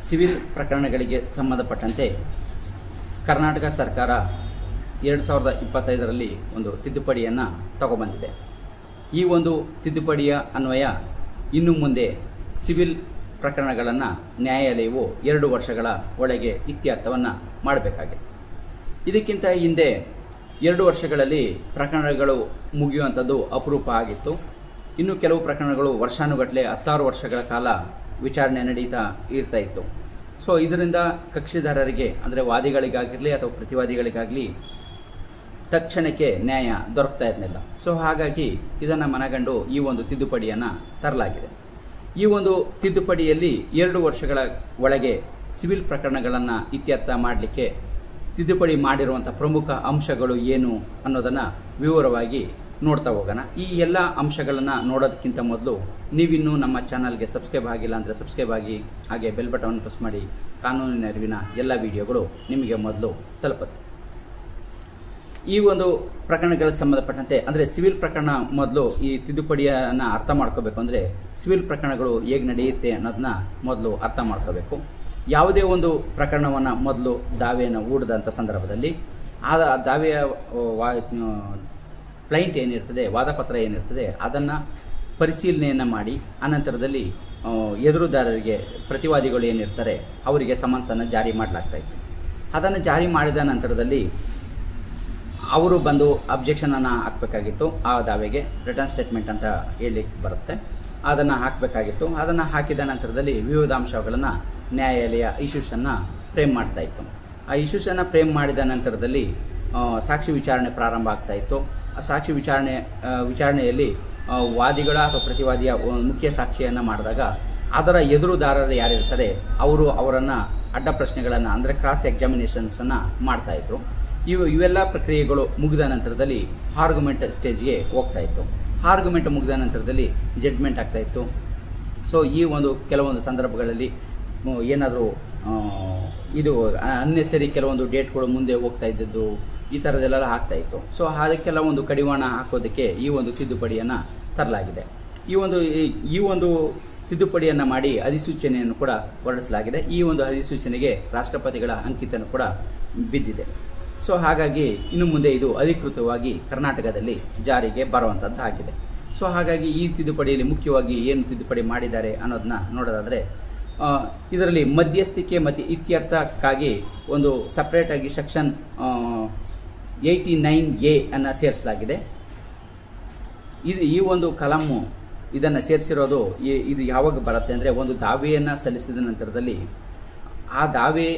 Civil ಪ್ರಕರಣಗಳಿಗೆ ಸಂಬಂಧಪಟ್ಟಂತೆ ಕರ್ನಾಟಕ ಸರ್ಕಾರ 2025ರಲ್ಲಿ ಒಂದು ತಿದ್ದುಪಡಿಯನ್ನು ತಗೊಬಂದಿದೆ. ಈ ಒಂದು ತಿದ್ದುಪಡಿಯ ಅನ್ವಯ ಇನ್ನು ಮುಂದೆ ಸಿವಿಲ್ ಪ್ರಕರಣಗಳನ್ನು ನ್ಯಾಯಾಲಯವು 2 ವರ್ಷಗಳ ಒಳಗೆ ಇತ್ಯರ್ಥವನ್ನು ಮಾಡಬೇಕಾಗಿದೆ. ಇದಕ್ಕಿಂತ ಹಿಂದೆ 2 ವರ್ಷಗಳಲ್ಲಿ ಪ್ರಕರಣಗಳು ಮುಗಿಯುವಂಥದ್ದು ಅಪರೂಪ ಆಗಿತ್ತು. ಇನ್ನು ಕೆಲವು ಪ್ರಕರಣಗಳು ವರ್ಷಾನುಗಟ್ಟಲೆ 16 ವರ್ಷಗಳ ಕಾಲ ವಿಚಾರಣೆ ನಡೀತಾ ಇರ್ತಾ ಇತ್ತು. ಸೊ ಇದರಿಂದ ಕಕ್ಷಿದಾರರಿಗೆ ಅಂದರೆ ವಾದಿಗಳಿಗಾಗಿರಲಿ ಅಥವಾ ಪ್ರತಿವಾದಿಗಳಿಗಾಗಲಿ ತಕ್ಷಣಕ್ಕೆ ನ್ಯಾಯ ದೊರಕ್ತಾ ಇರಲಿಲ್ಲ. ಸೊ ಹಾಗಾಗಿ ಇದನ್ನು ಮನಗಂಡು ಈ ಒಂದು ತಿದ್ದುಪಡಿಯನ್ನು ತರಲಾಗಿದೆ. ಈ ಒಂದು ತಿದ್ದುಪಡಿಯಲ್ಲಿ 2 ವರ್ಷಗಳ ಒಳಗೆ ಸಿವಿಲ್ ಪ್ರಕರಣಗಳನ್ನು ಇತ್ಯರ್ಥ ಮಾಡಲಿಕ್ಕೆ ತಿದ್ದುಪಡಿ ಮಾಡಿರುವಂಥ ಪ್ರಮುಖ ಅಂಶಗಳು ಏನು ಅನ್ನೋದನ್ನು ವಿವರವಾಗಿ ನೋಡ್ತಾ ಹೋಗೋಣ. ಈ ಎಲ್ಲ ಅಂಶಗಳನ್ನು ನೋಡೋದಕ್ಕಿಂತ ಮೊದಲು ನೀವಿನ್ನೂ ನಮ್ಮ ಚಾನಲ್ಗೆ ಸಬ್ಸ್ಕ್ರೈಬ್ ಆಗಿಲ್ಲ ಅಂದರೆ ಸಬ್ಸ್ಕ್ರೈಬ್ ಆಗಿ, ಹಾಗೆ ಬೆಲ್ ಬಟನ್ ಪ್ರೆಸ್ ಮಾಡಿ. ಕಾನೂನಿನ ಅರಿವಿನ ಎಲ್ಲ ವಿಡಿಯೋಗಳು ನಿಮಗೆ ಮೊದಲು ತಲುಪುತ್ತೆ. ಈ ಒಂದು ಪ್ರಕರಣಗಳಿಗೆ ಸಂಬಂಧಪಟ್ಟಂತೆ ಅಂದರೆ ಸಿವಿಲ್ ಪ್ರಕರಣ ಮೊದಲು ಈ ತಿದ್ದುಪಡಿಯನ್ನು ಅರ್ಥ ಮಾಡ್ಕೋಬೇಕು ಅಂದರೆ ಸಿವಿಲ್ ಪ್ರಕರಣಗಳು ಹೇಗೆ ನಡೆಯುತ್ತೆ ಅನ್ನೋದನ್ನ ಮೊದಲು ಅರ್ಥ ಮಾಡ್ಕೋಬೇಕು. ಯಾವುದೇ ಒಂದು ಪ್ರಕರಣವನ್ನು ಮೊದಲು ದಾವೆಯನ್ನು ಹೂಡಿದಂಥ ಸಂದರ್ಭದಲ್ಲಿ ಆ ದಾವೆಯ ಕ್ಲೈಂಟ್ ಏನಿರ್ತದೆ, ವಾದಪತ್ರ ಏನಿರ್ತದೆ, ಅದನ್ನು ಪರಿಶೀಲನೆಯನ್ನು ಮಾಡಿ ಅನಂತರದಲ್ಲಿ ಎದುರುದಾರರಿಗೆ ಪ್ರತಿವಾದಿಗಳು ಏನಿರ್ತಾರೆ ಅವರಿಗೆ ಸಮನ್ಸನ್ನು ಜಾರಿ ಮಾಡಲಾಗ್ತಾಯಿತ್ತು. ಅದನ್ನು ಜಾರಿ ಮಾಡಿದ ನಂತರದಲ್ಲಿ ಅವರು ಬಂದು ಅಬ್ಜೆಕ್ಷನನ್ನು ಹಾಕಬೇಕಾಗಿತ್ತು. ಆ ದಾವೆಗೆ ರಿಟರ್ನ್ ಸ್ಟೇಟ್ಮೆಂಟ್ ಅಂತ ಹೇಳಲಿಕ್ಕೆ ಬರುತ್ತೆ, ಅದನ್ನು ಹಾಕಬೇಕಾಗಿತ್ತು. ಅದನ್ನು ಹಾಕಿದ ನಂತರದಲ್ಲಿ ವಿವಿಧ ಅಂಶಗಳನ್ನು ನ್ಯಾಯಾಲಯ ಇಶ್ಯೂಸನ್ನು ಫ್ರೇಮ್ ಮಾಡ್ತಾಯಿತ್ತು. ಆ ಇಶ್ಯೂಸನ್ನು ಫ್ರೇಮ್ ಮಾಡಿದ ನಂತರದಲ್ಲಿ ಸಾಕ್ಷಿ ವಿಚಾರಣೆ ಪ್ರಾರಂಭ ಆಗ್ತಾಯಿತ್ತು. ಆ ಸಾಕ್ಷಿ ವಿಚಾರಣೆಯಲ್ಲಿ ವಾದಿಗಳ ಅಥವಾ ಪ್ರತಿವಾದಿಯ ಮುಖ್ಯ ಸಾಕ್ಷಿಯನ್ನು ಮಾಡಿದಾಗ ಅದರ ಎದುರುದಾರರು ಯಾರಿರ್ತಾರೆ ಅವರು ಅವರನ್ನು ಅಡ್ಡ ಪ್ರಶ್ನೆಗಳನ್ನು ಅಂದರೆ ಕ್ರಾಸ್ ಎಕ್ಸಾಮಿನೇಷನ್ಸನ್ನು ಮಾಡ್ತಾಯಿದ್ರು. ಇವೆಲ್ಲ ಪ್ರಕ್ರಿಯೆಗಳು ಮುಗಿದ ನಂತರದಲ್ಲಿ ಆರ್ಗ್ಯುಮೆಂಟ್ ಸ್ಟೇಜ್ಗೆ ಹೋಗ್ತಾಯಿತ್ತು. ಆರ್ಗ್ಯುಮೆಂಟ್ ಮುಗಿದ ನಂತರದಲ್ಲಿ ಜಡ್ಜ್ಮೆಂಟ್ ಆಗ್ತಾಯಿತ್ತು. ಸೊ ಈ ಒಂದು ಕೆಲವೊಂದು ಸಂದರ್ಭಗಳಲ್ಲಿ ಏನಾದರೂ ಇದು ಅನ್ನೆಸರಿ ಕೆಲವೊಂದು ಡೇಟ್ಗಳು ಮುಂದೆ ಹೋಗ್ತಾ ಇದ್ದದ್ದು ಈ ಥರದ್ದೆಲ್ಲ ಆಗ್ತಾಯಿತ್ತು. ಸೊ ಅದಕ್ಕೆಲ್ಲ ಒಂದು ಕಡಿವಾಣ ಹಾಕೋದಕ್ಕೆ ಈ ಒಂದು ತಿದ್ದುಪಡಿಯನ್ನು ತರಲಾಗಿದೆ. ಈ ಒಂದು ತಿದ್ದುಪಡಿಯನ್ನು ಮಾಡಿ ಅಧಿಸೂಚನೆಯನ್ನು ಕೂಡ ಹೊರಡಿಸಲಾಗಿದೆ. ಈ ಒಂದು ಅಧಿಸೂಚನೆಗೆ ರಾಷ್ಟ್ರಪತಿಗಳ ಅಂಕಿತನೂ ಕೂಡ ಬಿದ್ದಿದೆ. ಸೊ ಹಾಗಾಗಿ ಇನ್ನು ಮುಂದೆ ಇದು ಅಧಿಕೃತವಾಗಿ ಕರ್ನಾಟಕದಲ್ಲಿ ಜಾರಿಗೆ ಬರುವಂಥದ್ದಾಗಿದೆ. ಸೊ ಹಾಗಾಗಿ ಈ ತಿದ್ದುಪಡಿಯಲ್ಲಿ ಮುಖ್ಯವಾಗಿ ಏನು ತಿದ್ದುಪಡಿ ಮಾಡಿದ್ದಾರೆ ಅನ್ನೋದನ್ನ ನೋಡೋದಾದರೆ ಇದರಲ್ಲಿ ಮಧ್ಯಸ್ಥಿಕೆ ಮತ್ತು ಇತ್ಯರ್ಥಕ್ಕಾಗಿ ಒಂದು ಸಪ್ರೇಟಾಗಿ ಸೆಕ್ಷನ್ 89A ಅನ್ನು ಸೇರಿಸಲಾಗಿದೆ. ಈ ಒಂದು ಕಲಮು ಇದನ್ನು ಸೇರಿಸಿರೋದು ಇದು ಯಾವಾಗ ಬರುತ್ತೆ ಅಂದರೆ ಒಂದು ದಾವೆಯನ್ನು ಸಲ್ಲಿಸಿದ ನಂತರದಲ್ಲಿ ಆ ದಾವೆ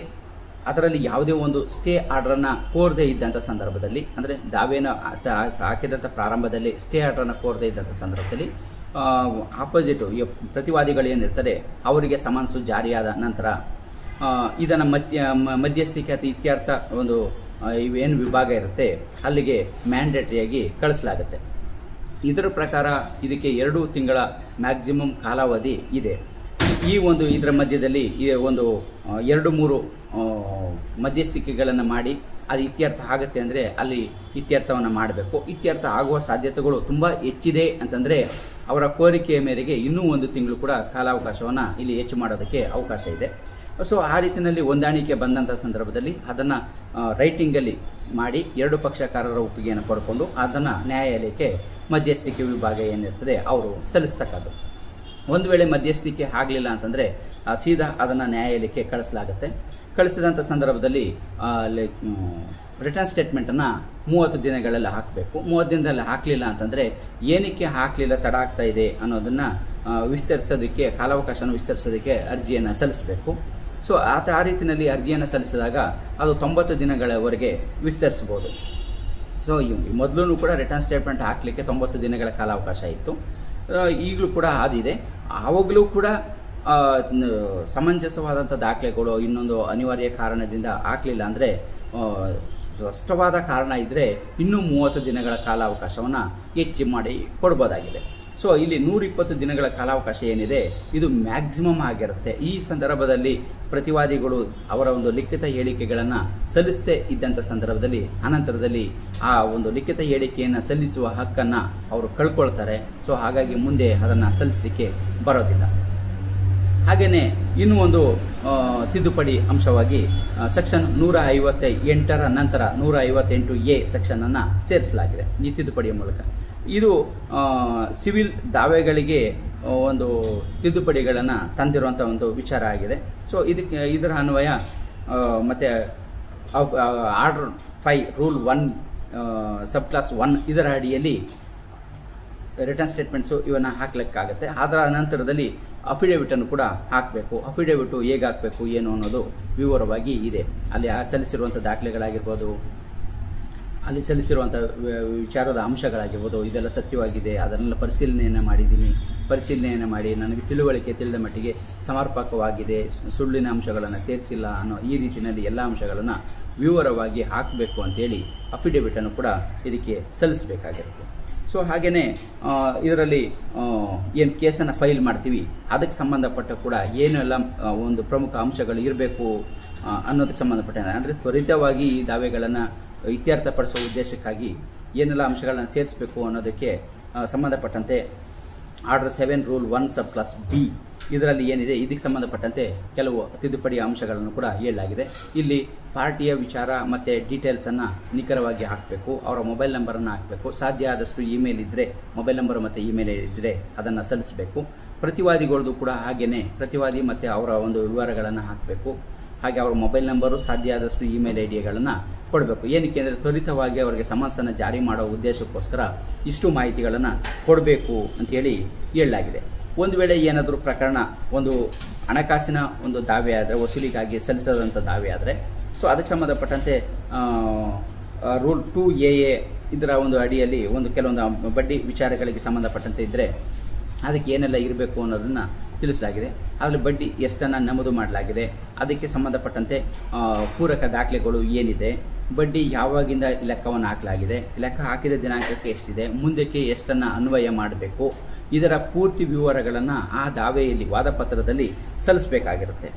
ಅದರಲ್ಲಿ ಯಾವುದೇ ಒಂದು ಸ್ಟೇ ಆರ್ಡ್ರನ್ನು ಕೋರದೇ ಇದ್ದಂಥ ಸಂದರ್ಭದಲ್ಲಿ ಅಂದರೆ ದಾವೆಯನ್ನು ಹಾಕಿದಂಥ ಪ್ರಾರಂಭದಲ್ಲಿ ಸ್ಟೇ ಆರ್ಡ್ರನ್ನು ಕೋರದೇ ಇದ್ದಂಥ ಸಂದರ್ಭದಲ್ಲಿ ಆಪೋಸಿಟು ಪ್ರತಿವಾದಿಗಳೇನಿರ್ತಾರೆ ಅವರಿಗೆ ಸಮನ್ಸು ಜಾರಿಯಾದ ನಂತರ ಇದನ್ನು ಮಧ್ಯಸ್ಥಿಕೆ ಅಥವಾ ಇತ್ಯರ್ಥ ಒಂದು ಏನು ವಿಭಾಗ ಇರುತ್ತೆ ಅಲ್ಲಿಗೆ ಮ್ಯಾಂಡೇಟರಿಯಾಗಿ ಕಳಿಸಲಾಗುತ್ತೆ. ಇದರ ಪ್ರಕಾರ ಇದಕ್ಕೆ 2 ತಿಂಗಳ ಮ್ಯಾಕ್ಸಿಮಮ್ ಕಾಲಾವಧಿ ಇದೆ. ಇದರ ಮಧ್ಯದಲ್ಲಿ ಒಂದು 2-3 ಮಧ್ಯಸ್ಥಿಕೆಗಳನ್ನು ಮಾಡಿ ಅದು ಇತ್ಯರ್ಥ ಆಗುತ್ತೆ ಅಂದರೆ ಅಲ್ಲಿ ಇತ್ಯರ್ಥವನ್ನು ಮಾಡಬೇಕು. ಇತ್ಯರ್ಥ ಆಗುವ ಸಾಧ್ಯತೆಗಳು ತುಂಬ ಹೆಚ್ಚಿದೆ ಅಂತಂದರೆ ಅವರ ಕೋರಿಕೆಯ ಮೇರೆಗೆ ಇನ್ನೂ 1 ತಿಂಗಳು ಕೂಡ ಕಾಲಾವಕಾಶವನ್ನು ಇಲ್ಲಿ ಹೆಚ್ಚು ಮಾಡೋದಕ್ಕೆ ಅವಕಾಶ ಇದೆ. ಸೊ ಆ ರೀತಿಯಲ್ಲಿ ಹೊಂದಾಣಿಕೆ ಬಂದಂಥ ಸಂದರ್ಭದಲ್ಲಿ ಅದನ್ನು ರೈಟಿಂಗಲ್ಲಿ ಮಾಡಿ 2 ಪಕ್ಷಕಾರರ ಒಪ್ಪಿಗೆಯನ್ನು ಪಡ್ಕೊಂಡು ಅದನ್ನು ನ್ಯಾಯಾಲಯಕ್ಕೆ ಮಧ್ಯಸ್ಥಿಕೆ ವಿಭಾಗ ಏನಿರ್ತದೆ ಅವರು ಸಲ್ಲಿಸ್ತಕ್ಕದ್ದು. ಒಂದು ವೇಳೆ ಮಧ್ಯಸ್ಥಿಕೆ ಆಗಲಿಲ್ಲ ಅಂತಂದರೆ ಸೀದಾ ಅದನ್ನು ನ್ಯಾಯಾಲಯಕ್ಕೆ ಕಳಿಸಲಾಗುತ್ತೆ. ಕಳಿಸಿದಂಥ ಸಂದರ್ಭದಲ್ಲಿ ರಿಟರ್ನ್ ಸ್ಟೇಟ್ಮೆಂಟನ್ನು 30 ದಿನಗಳಲ್ಲಿ ಹಾಕಬೇಕು. 30 ದಿನದಲ್ಲಿ ಹಾಕಲಿಲ್ಲ ಅಂತಂದರೆ ಏನಕ್ಕೆ ಹಾಕಲಿಲ್ಲ, ತಡ ಆಗ್ತಾ ಇದೆ ಅನ್ನೋದನ್ನು ವಿಸ್ತರಿಸೋದಕ್ಕೆ ಕಾಲಾವಕಾಶನ ವಿಸ್ತರಿಸೋದಕ್ಕೆ ಅರ್ಜಿಯನ್ನು ಸಲ್ಲಿಸಬೇಕು. ಸೊ ಆ ರೀತಿಯಲ್ಲಿ ಅರ್ಜಿಯನ್ನು ಸಲ್ಲಿಸಿದಾಗ ಅದು 90 ದಿನಗಳವರೆಗೆ ವಿಸ್ತರಿಸ್ಬೋದು. ಸೊ ಮೊದಲು ಕೂಡ ರಿಟರ್ನ್ ಸ್ಟೇಟ್ಮೆಂಟ್ ಹಾಕಲಿಕ್ಕೆ 90 ದಿನಗಳ ಕಾಲಾವಕಾಶ ಇತ್ತು. ಈಗಲೂ ಕೂಡ ಅದಿದೆ. ಆವಾಗಲೂ ಕೂಡ ಸಮಂಜಸವಾದಂಥ ದಾಖಲೆಗಳು ಇನ್ನೊಂದು ಅನಿವಾರ್ಯ ಕಾರಣದಿಂದ ಹಾಕಲಿಲ್ಲ ಅಂದರೆ ಸ್ಪಷ್ಟವಾದ ಕಾರಣ ಇದ್ದರೆ ಇನ್ನೂ 30 ದಿನಗಳ ಕಾಲಾವಕಾಶವನ್ನು ಹೆಚ್ಚು ಮಾಡಿ ಕೊಡ್ಬೋದಾಗಿದೆ. ಸೊ ಇಲ್ಲಿ 120 ದಿನಗಳ ಕಾಲಾವಕಾಶ ಏನಿದೆ ಇದು ಮ್ಯಾಕ್ಸಿಮಮ್ ಆಗಿರುತ್ತೆ. ಈ ಸಂದರ್ಭದಲ್ಲಿ ಪ್ರತಿವಾದಿಗಳು ಅವರ ಒಂದು ಲಿಖಿತ ಹೇಳಿಕೆಗಳನ್ನು ಸಲ್ಲಿಸದೇ ಇದ್ದಂಥ ಸಂದರ್ಭದಲ್ಲಿ ಅನಂತರದಲ್ಲಿ ಆ ಒಂದು ಲಿಖಿತ ಹೇಳಿಕೆಯನ್ನು ಸಲ್ಲಿಸುವ ಹಕ್ಕನ್ನು ಅವರು ಕಳ್ಕೊಳ್ತಾರೆ. ಸೊ ಹಾಗಾಗಿ ಮುಂದೆ ಅದನ್ನು ಸಲ್ಲಿಸಲಿಕ್ಕೆ ಬರೋದಿಲ್ಲ. ಹಾಗೆಯೇ ಇನ್ನೂ ಒಂದು ತಿದ್ದುಪಡಿ ಅಂಶವಾಗಿ ಸೆಕ್ಷನ್ 158ರ ನಂತರ 158A ಸೆಕ್ಷನನ್ನು ಸೇರಿಸಲಾಗಿದೆ ಈ ತಿದ್ದುಪಡಿಯ ಮೂಲಕ. ಇದು ಸಿವಿಲ್ ದಾವೆಗಳಿಗೆ ಒಂದು ತಿದ್ದುಪಡಿಗಳನ್ನು ತಂದಿರುವಂಥ ಒಂದು ವಿಚಾರ ಆಗಿದೆ. ಸೊ ಇದರ ಅನ್ವಯ ಮತ್ತು ಆರ್ಡರ್ 5 ರೂಲ್ 1 ಸಬ್ ಕ್ಲಾಸ್ 1 ಇದರ ಅಡಿಯಲ್ಲಿ ರಿಟರ್ನ್ ಸ್ಟೇಟ್ಮೆಂಟ್ಸು ಇವನ್ನು ಹಾಕಲಿಕ್ಕಾಗುತ್ತೆ. ಅದರ ನಂತರದಲ್ಲಿ ಅಫಿಡೇವಿಟನ್ನು ಕೂಡ ಹಾಕಬೇಕು. ಅಫಿಡೇವಿಟು ಹೇಗೆ ಹಾಕಬೇಕು ಏನು ಅನ್ನೋದು ವಿವರವಾಗಿ ಇದೆ. ಅಲ್ಲಿ ಸಲ್ಲಿಸಿರುವಂಥ ದಾಖಲೆಗಳಾಗಿರ್ಬೋದು, ಅಲ್ಲಿ ಸಲ್ಲಿಸಿರುವಂಥ ವಿಚಾರದ ಅಂಶಗಳಾಗಿರ್ಬೋದು, ಇದೆಲ್ಲ ಸತ್ಯವಾಗಿದೆ, ಅದನ್ನೆಲ್ಲ ಪರಿಶೀಲನೆಯನ್ನು ಮಾಡಿ ನನಗೆ ತಿಳಿದ ಮಟ್ಟಿಗೆ ಸಮರ್ಪಕವಾಗಿದೆ, ಸುಳ್ಳಿನ ಅಂಶಗಳನ್ನು ಸೇರಿಸಿಲ್ಲ ಅನ್ನೋ ಈ ರೀತಿಯಲ್ಲಿ ಎಲ್ಲ ಅಂಶಗಳನ್ನು ವಿವರವಾಗಿ ಹಾಕಬೇಕು ಅಂತೇಳಿ ಅಫಿಡೇವಿಟನ್ನು ಕೂಡ ಇದಕ್ಕೆ ಸಲ್ಲಿಸಬೇಕಾಗಿರುತ್ತೆ. ಸೊ ಹಾಗೆಯೇ ಇದರಲ್ಲಿ ಏನು ಕೇಸನ್ನು ಫೈಲ್ ಮಾಡ್ತೀವಿ ಅದಕ್ಕೆ ಸಂಬಂಧಪಟ್ಟ ಕೂಡ ಏನೆಲ್ಲ ಒಂದು ಪ್ರಮುಖ ಅಂಶಗಳು ಇರಬೇಕು ಅನ್ನೋದಕ್ಕೆ ಸಂಬಂಧಪಟ್ಟ ಅಂದರೆ ತ್ವರಿತವಾಗಿ ಈ ದಾವೆಗಳನ್ನು ಇತ್ಯರ್ಥಪಡಿಸುವ ಉದ್ದೇಶಕ್ಕಾಗಿ ಏನೆಲ್ಲ ಅಂಶಗಳನ್ನು ಸೇರಿಸಬೇಕು ಅನ್ನೋದಕ್ಕೆ ಸಂಬಂಧಪಟ್ಟಂತೆ ಆರ್ಡರ್ 7 ರೂಲ್ 1 ಸಬ್ ಕ್ಲಾಸ್ B ಇದರಲ್ಲಿ ಏನಿದೆ ಇದಕ್ಕೆ ಸಂಬಂಧಪಟ್ಟಂತೆ ಕೆಲವು ತಿದ್ದುಪಡಿಯ ಅಂಶಗಳನ್ನು ಕೂಡ ಹೇಳಲಾಗಿದೆ. ಇಲ್ಲಿ ಪಾರ್ಟಿಯ ವಿಚಾರ ಮತ್ತು ಡೀಟೇಲ್ಸನ್ನು ನಿಖರವಾಗಿ ಹಾಕಬೇಕು. ಅವರ ಮೊಬೈಲ್ ನಂಬರನ್ನು ಹಾಕಬೇಕು. ಸಾಧ್ಯ ಆದಷ್ಟು ಇಮೇಲ್ ಇದ್ದರೆ ಮೊಬೈಲ್ ನಂಬರ್ ಮತ್ತು ಇಮೇಲ್ ಇದ್ದರೆ ಅದನ್ನು ಸಲ್ಲಿಸಬೇಕು. ಪ್ರತಿವಾದಿಗಳದ್ದು ಕೂಡ ಹಾಗೆಯೇ ಪ್ರತಿವಾದಿ ಮತ್ತು ಅವರ ಒಂದು ವಿವರಗಳನ್ನು ಹಾಕಬೇಕು. ಹಾಗೆ ಅವರ ಮೊಬೈಲ್ ನಂಬರು, ಸಾಧ್ಯ ಆದಷ್ಟು ಇಮೇಲ್ ಐಡಿಗಳನ್ನು ಕೊಡಬೇಕು. ಏನಕ್ಕೆ ಅಂದರೆ ತ್ವರಿತವಾಗಿ ಅವರಿಗೆ ಸಮನ್ಸನ್ನು ಜಾರಿ ಮಾಡೋ ಉದ್ದೇಶಕ್ಕೋಸ್ಕರ ಇಷ್ಟು ಮಾಹಿತಿಗಳನ್ನು ಕೊಡಬೇಕು ಅಂತೇಳಿ ಹೇಳಲಾಗಿದೆ. ಒಂದು ವೇಳೆ ಏನಾದರೂ ಪ್ರಕರಣ ಒಂದು ಹಣಕಾಸಿನ ಒಂದು ದಾವೆ ಆದರೆ, ವಸೂಲಿಗಾಗಿ ಸಲ್ಲಿಸದಂಥ ದಾವೆ ಆದರೆ, ಸೊ ಅದಕ್ಕೆ ಸಂಬಂಧಪಟ್ಟಂತೆ ರೂಲ್ 2AA ಇದರ ಒಂದು ಅಡಿಯಲ್ಲಿ ಕೆಲವೊಂದು ಬಡ್ಡಿ ವಿಚಾರಗಳಿಗೆ ಸಂಬಂಧಪಟ್ಟಂತೆ ಇದ್ದರೆ ಅದಕ್ಕೆ ಏನೆಲ್ಲ ಇರಬೇಕು ಅನ್ನೋದನ್ನು ತಿಳಿಸಲಾಗಿದೆ. ಅದರಲ್ಲಿ ಬಡ್ಡಿ ಎಷ್ಟನ್ನು ನಮೂದು ಮಾಡಲಾಗಿದೆ, ಅದಕ್ಕೆ ಸಂಬಂಧಪಟ್ಟಂತೆ ಪೂರಕ ದಾಖಲೆಗಳು ಏನಿದೆ, ಬಡ್ಡಿ ಯಾವಾಗಿಂದ ಲೆಕ್ಕವನ್ನು ಹಾಕಲಾಗಿದೆ, ಲೆಕ್ಕ ಹಾಕಿದ ದಿನಾಂಕಕ್ಕೆ ಎಷ್ಟಿದೆ, ಮುಂದಕ್ಕೆ ಎಷ್ಟನ್ನು ಅನ್ವಯ ಮಾಡಬೇಕು, ಇದರ ಪೂರ್ತಿ ವಿವರಗಳನ್ನು ಆ ದಾವೆಯಲ್ಲಿ ವಾದಪತ್ರದಲ್ಲಿ ಸಲ್ಲಿಸಬೇಕಾಗಿರುತ್ತೆ.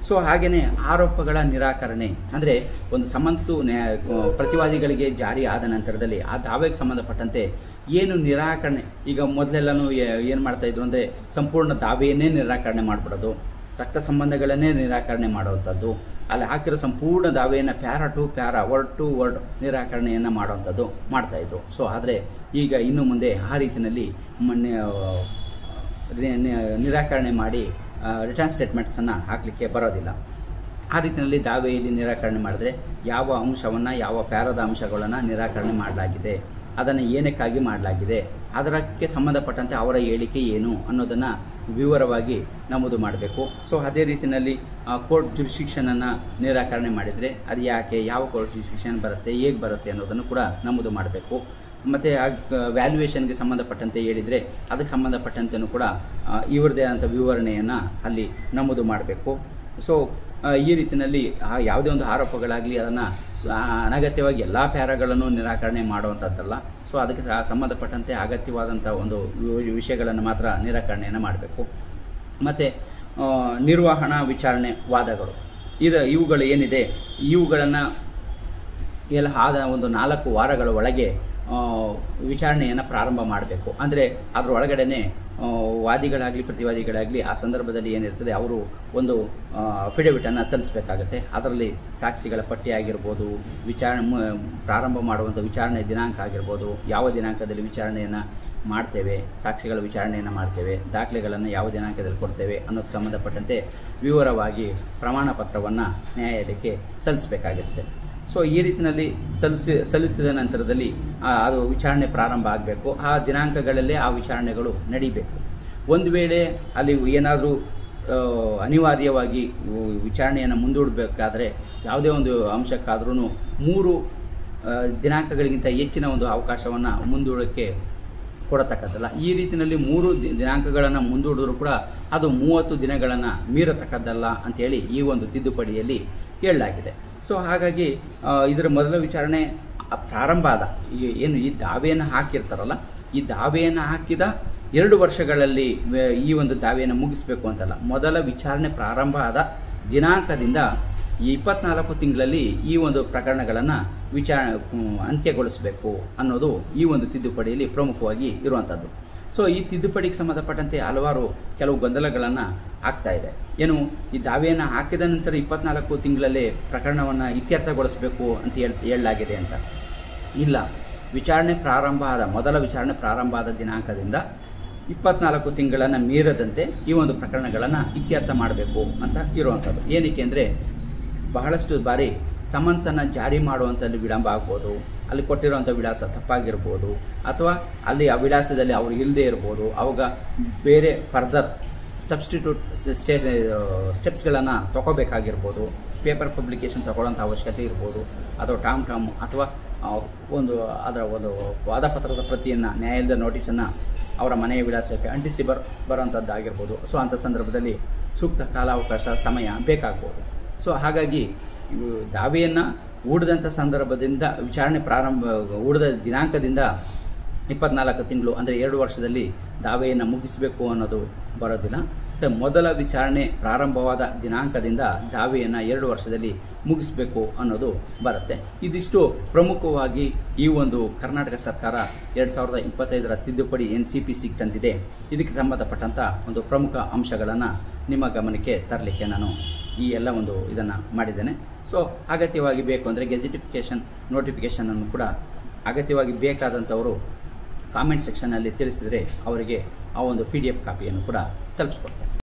ಸೊ ಹಾಗೆಯೇ ಆರೋಪಗಳ ನಿರಾಕರಣೆ ಅಂದರೆ ಒಂದು ಸಮನ್ಸು ಪ್ರತಿವಾದಿಗಳಿಗೆ ಜಾರಿ ಆದ ನಂತರದಲ್ಲಿ ಆ ದಾವೆಗೆ ಸಂಬಂಧಪಟ್ಟಂತೆ ಏನು ನಿರಾಕರಣೆ, ಈಗ ಮೊದಲೆಲ್ಲನೂ ಏನು ಮಾಡ್ತಾಯಿದ್ರು ಅಂದರೆ ಸಂಪೂರ್ಣ ದಾವೆಯನ್ನೇ ನಿರಾಕರಣೆ ಮಾಡಿಬಿಡೋದು, ರಕ್ತ ಸಂಬಂಧಗಳನ್ನೇ ನಿರಾಕರಣೆ ಮಾಡುವಂಥದ್ದು, ಅಲ್ಲಿ ಹಾಕಿರೋ ಸಂಪೂರ್ಣ ದಾವೆಯನ್ನು para to para, word to word ನಿರಾಕರಣೆಯನ್ನು ಮಾಡುವಂಥದ್ದು ಮಾಡ್ತಾಯಿದ್ರು. ಸೊ ಆದರೆ ಈಗ ಇನ್ನು ಮುಂದೆ ಆ ರೀತಿಯಲ್ಲಿ ನಿರಾಕರಣೆ ಮಾಡಿ ರಿಟರ್ನ್ ಸ್ಟೇಟ್ಮೆಂಟ್ಸನ್ನು ಹಾಕಲಿಕ್ಕೆ ಬರೋದಿಲ್ಲ. ಆ ರೀತಿಯಲ್ಲಿ ದಾವೆಯಲ್ಲಿ ನಿರಾಕರಣೆ ಮಾಡಿದ್ರೆ ಯಾವ ಅಂಶವನ್ನು, ಯಾವ ಪ್ಯಾರದ ಅಂಶಗಳನ್ನು ನಿರಾಕರಣೆ ಮಾಡಲಾಗಿದೆ, ಅದನ್ನು ಏನಕ್ಕಾಗಿ ಮಾಡಲಾಗಿದೆ, ಅದಕ್ಕೆ ಸಂಬಂಧಪಟ್ಟಂತೆ ಅವರ ಹೇಳಿಕೆ ಏನು ಅನ್ನೋದನ್ನು ವಿವರವಾಗಿ ನಮೂದು ಮಾಡಬೇಕು. ಸೊ ಅದೇ ರೀತಿಯಲ್ಲಿ ಕೋರ್ಟ್ ಜುರಿಸ್ಡಿಕ್ಷನನ್ನು ನಿರಾಕರಣೆ ಮಾಡಿದರೆ ಅದು ಯಾಕೆ, ಯಾವ ಕೋರ್ಟ್ ಜುರಿಸ್ಡಿಕ್ಷನ್ ಬರುತ್ತೆ, ಹೇಗೆ ಬರುತ್ತೆ ಅನ್ನೋದನ್ನು ಕೂಡ ನಮೂದು ಮಾಡಬೇಕು. ಮತ್ತು ವ್ಯಾಲ್ಯೂಯೇಷನ್ಗೆ ಸಂಬಂಧಪಟ್ಟಂತೆ ಹೇಳಿದರೆ ಅದಕ್ಕೆ ಸಂಬಂಧಪಟ್ಟಂತೆಯೂ ಕೂಡ ಇವರದೇ ಆದಂಥ ವಿವರಣೆಯನ್ನು ಅಲ್ಲಿ ನಮೂದು ಮಾಡಬೇಕು. ಸೊ ಈ ರೀತಿಯಲ್ಲಿ ಯಾವುದೇ ಒಂದು ಆರೋಪಗಳಾಗಲಿ ಅದನ್ನು ಅನಗತ್ಯವಾಗಿ ಎಲ್ಲ ಪ್ಯಾರಾಗಳನ್ನು ನಿರಾಕರಣೆ ಮಾಡುವಂಥದ್ದಲ್ಲ. ಸೊ ಅದಕ್ಕೆ ಸಂಬಂಧಪಟ್ಟಂತೆ ಅಗತ್ಯವಾದಂಥ ಒಂದು ವಿಷಯಗಳನ್ನು ಮಾತ್ರ ನಿರಾಕರಣೆಯನ್ನು ಮಾಡಬೇಕು. ಮತ್ತು ನಿರ್ವಹಣಾ ವಿಚಾರಣೆ ವಾದಗಳು ಇವುಗಳು ಏನಿದೆ ಇವುಗಳನ್ನು ಎಲ್ಲ ಆದ ಒಂದು 4 ವಾರಗಳ ಒಳಗೆ ವಿಚಾರಣೆಯನ್ನು ಪ್ರಾರಂಭ ಮಾಡಬೇಕು. ಅಂದರೆ ಅದರ ಒಳಗಡೆ ವಾದಿಗಳಾಗಲಿ ಪ್ರತಿವಾದಿಗಳಾಗಲಿ ಆ ಸಂದರ್ಭದಲ್ಲಿ ಏನಿರ್ತದೆ ಅವರು ಒಂದು ಅಫಿಡೇವಿಟನ್ನು ಸಲ್ಲಿಸಬೇಕಾಗತ್ತೆ. ಅದರಲ್ಲಿ ಸಾಕ್ಷಿಗಳ ಪಟ್ಟಿ ಆಗಿರ್ಬೋದು, ಪ್ರಾರಂಭ ಮಾಡುವಂಥ ವಿಚಾರಣೆ ದಿನಾಂಕ ಆಗಿರ್ಬೋದು, ಯಾವ ದಿನಾಂಕದಲ್ಲಿ ವಿಚಾರಣೆಯನ್ನು ಮಾಡ್ತೇವೆ, ಸಾಕ್ಷಿಗಳ ವಿಚಾರಣೆಯನ್ನು ಮಾಡ್ತೇವೆ, ದಾಖಲೆಗಳನ್ನು ಯಾವ ದಿನಾಂಕದಲ್ಲಿ ಕೊಡ್ತೇವೆ ಅನ್ನೋಕ್ಕೆ ಸಂಬಂಧಪಟ್ಟಂತೆ ವಿವರವಾಗಿ ಪ್ರಮಾಣ ಪತ್ರವನ್ನು ನ್ಯಾಯಾಲಯಕ್ಕೆ ಸಲ್ಲಿಸಬೇಕಾಗಿರುತ್ತೆ. ಸೊ ಈ ರೀತಿಯಲ್ಲಿ ಸಲ್ಲಿಸಿದ ನಂತರದಲ್ಲಿ ಅದು ವಿಚಾರಣೆ ಪ್ರಾರಂಭ ಆಗಬೇಕು. ಆ ದಿನಾಂಕಗಳಲ್ಲೇ ಆ ವಿಚಾರಣೆಗಳು ನಡೀಬೇಕು. ಒಂದು ವೇಳೆ ಅಲ್ಲಿ ಏನಾದರೂ ಅನಿವಾರ್ಯವಾಗಿ ವಿಚಾರಣೆಯನ್ನು ಮುಂದೂಡಬೇಕಾದ್ರೆ ಯಾವುದೇ ಒಂದು ಅಂಶಕ್ಕಾದ್ರೂ 3 ದಿನಾಂಕಗಳಿಗಿಂತ ಹೆಚ್ಚಿನ ಒಂದು ಅವಕಾಶವನ್ನು ಮುಂದೂಡೋಕ್ಕೆ ಕೊಡತಕ್ಕದ್ದಲ್ಲ. ಈ ರೀತಿಯಲ್ಲಿ 3 ದಿನಾಂಕಗಳನ್ನು ಮುಂದೂಡಿದ್ರು ಕೂಡ ಅದು 30 ದಿನಗಳನ್ನು ಮೀರತಕ್ಕದ್ದಲ್ಲ ಅಂಥೇಳಿ ಈ ಒಂದು ತಿದ್ದುಪಡಿಯಲ್ಲಿ ಹೇಳಲಾಗಿದೆ. ಸೊ ಹಾಗಾಗಿ ಇದರ ಮೊದಲ ವಿಚಾರಣೆ ಪ್ರಾರಂಭ ಆದ ಏನು ಈ ದಾವೆಯನ್ನು ಹಾಕಿರ್ತಾರಲ್ಲ, ಈ ದಾವೆಯನ್ನು ಹಾಕಿದ 2 ವರ್ಷಗಳಲ್ಲಿ ಈ ಒಂದು ದಾವೆಯನ್ನು ಮುಗಿಸ್ಬೇಕು ಅಂತಲ್ಲ, ಮೊದಲ ವಿಚಾರಣೆ ಪ್ರಾರಂಭ ಆದ ದಿನಾಂಕದಿಂದ 24 ತಿಂಗಳಲ್ಲಿ ಈ ಒಂದು ಪ್ರಕರಣಗಳನ್ನು ಅಂತ್ಯಗೊಳಿಸಬೇಕು ಅನ್ನೋದು ಈ ಒಂದು ತಿದ್ದುಪಡಿಯಲ್ಲಿ ಪ್ರಮುಖವಾಗಿ ಇರುವಂಥದ್ದು. ಸೊ ಈ ತಿದ್ದುಪಡಿಗೆ ಸಂಬಂಧಪಟ್ಟಂತೆ ಕೆಲವು ಗೊಂದಲಗಳನ್ನು ಆಗ್ತಾ ಇದೆ. ಏನು ಈ ದಾವೆಯನ್ನು ಹಾಕಿದ ನಂತರ 24 ತಿಂಗಳಲ್ಲೇ ಪ್ರಕರಣವನ್ನು ಇತ್ಯರ್ಥಗೊಳಿಸಬೇಕು ಅಂತ ಹೇಳಲಾಗಿದೆ ಅಂತ ಇಲ್ಲ. ವಿಚಾರಣೆ ಪ್ರಾರಂಭ ಆದ ಮೊದಲ ವಿಚಾರಣೆ ಪ್ರಾರಂಭ ಆದ ದಿನಾಂಕದಿಂದ 24 ತಿಂಗಳನ್ನು ಮೀರದಂತೆ ಈ ಒಂದು ಪ್ರಕರಣಗಳನ್ನು ಇತ್ಯರ್ಥ ಮಾಡಬೇಕು ಅಂತ ಇರುವಂಥದ್ದು. ಏನಕ್ಕೆ ಅಂದರೆ ಬಹಳಷ್ಟು ಬಾರಿ ಸಮನ್ಸನ್ನು ಜಾರಿ ಮಾಡುವಂಥಲ್ಲಿ ವಿಳಂಬ ಆಗ್ಬೋದು, ಅಲ್ಲಿ ಕೊಟ್ಟಿರುವಂಥ ವಿಳಾಸ ತಪ್ಪಾಗಿರ್ಬೋದು, ಅಥವಾ ಅಲ್ಲಿ ಆ ವಿಳಾಸದಲ್ಲಿ ಅವರು ಇಲ್ಲದೇ ಇರ್ಬೋದು. ಅವಾಗ ಬೇರೆ ಫರ್ದರ್ ಸಬ್ಸ್ಟಿಟ್ಯೂಟ್ ಸ್ಟೆಪ್ಸ್ಗಳನ್ನು ತೊಗೋಬೇಕಾಗಿರ್ಬೋದು, ಪೇಪರ್ ಪಬ್ಲಿಕೇಶನ್ ತೊಗೊಳ್ಳೋಂಥ ಅವಶ್ಯಕತೆ ಇರ್ಬೋದು, ಅಥವಾ ಟಾಮ್ ಅಥವಾ ಒಂದು ಅದರ ಒಂದು ವಾದಪತ್ರದ ಪ್ರತಿಯನ್ನು ನ್ಯಾಯಾಲಯದ ನೋಟಿಸನ್ನು ಅವರ ಮನೆಯ ವಿಳಾಸಕ್ಕೆ ಅಂಟಿಸಿ ಬರುವಂಥದ್ದಾಗಿರ್ಬೋದು. ಸೊ ಅಂಥ ಸಂದರ್ಭದಲ್ಲಿ ಸೂಕ್ತ ಕಾಲಾವಕಾಶ ಸಮಯ ಬೇಕಾಗ್ಬೋದು. ಸೊ ಹಾಗಾಗಿ ದಾವೆಯನ್ನು ಹೂಡಿದಂಥ ಸಂದರ್ಭದಿಂದ ವಿಚಾರಣೆ ಹೂಡಿದ ದಿನಾಂಕದಿಂದ 24 ತಿಂಗಳು ಅಂದರೆ 2 ವರ್ಷದಲ್ಲಿ ದಾವೆಯನ್ನು ಮುಗಿಸಬೇಕು ಅನ್ನೋದು ಬರೋದಿಲ್ಲ. ಸೊ ಮೊದಲ ವಿಚಾರಣೆ ಪ್ರಾರಂಭವಾದ ದಿನಾಂಕದಿಂದ ದಾವೆಯನ್ನು 2 ವರ್ಷದಲ್ಲಿ ಮುಗಿಸಬೇಕು ಅನ್ನೋದು ಬರುತ್ತೆ. ಇದಿಷ್ಟು ಪ್ರಮುಖವಾಗಿ ಈ ಒಂದು ಕರ್ನಾಟಕ ಸರ್ಕಾರ 2025ರ ತಿದ್ದುಪಡಿ NCPCಗೆ ತಂದಿದೆ. ಇದಕ್ಕೆ ಸಂಬಂಧಪಟ್ಟಂಥ ಒಂದು ಪ್ರಮುಖ ಅಂಶಗಳನ್ನು ನಿಮ್ಮ ಗಮನಕ್ಕೆ ತರಲಿಕ್ಕೆ ನಾನು ಈ ಎಲ್ಲ ಒಂದು ಇದನ್ನು ಮಾಡಿದ್ದೇನೆ. ಸೊ ಅಗತ್ಯವಾಗಿ ಬೇಕು ಅಂದರೆ ಗೆಜೆಟಿಫಿಕೇಷನ್ ನೋಟಿಫಿಕೇಷನನ್ನು ಕೂಡ ಅಗತ್ಯವಾಗಿ ಬೇಕಾದಂಥವರು ಕಾಮೆಂಟ್ ಸೆಕ್ಷನ್ನಲ್ಲಿ ತಿಳಿಸಿದರೆ ಅವರಿಗೆ ಆ ಒಂದು PDF ಕಾಪಿಯನ್ನು ಕೂಡ ತಲುಪಿಸ್ಕೊಡ್ತಾರೆ.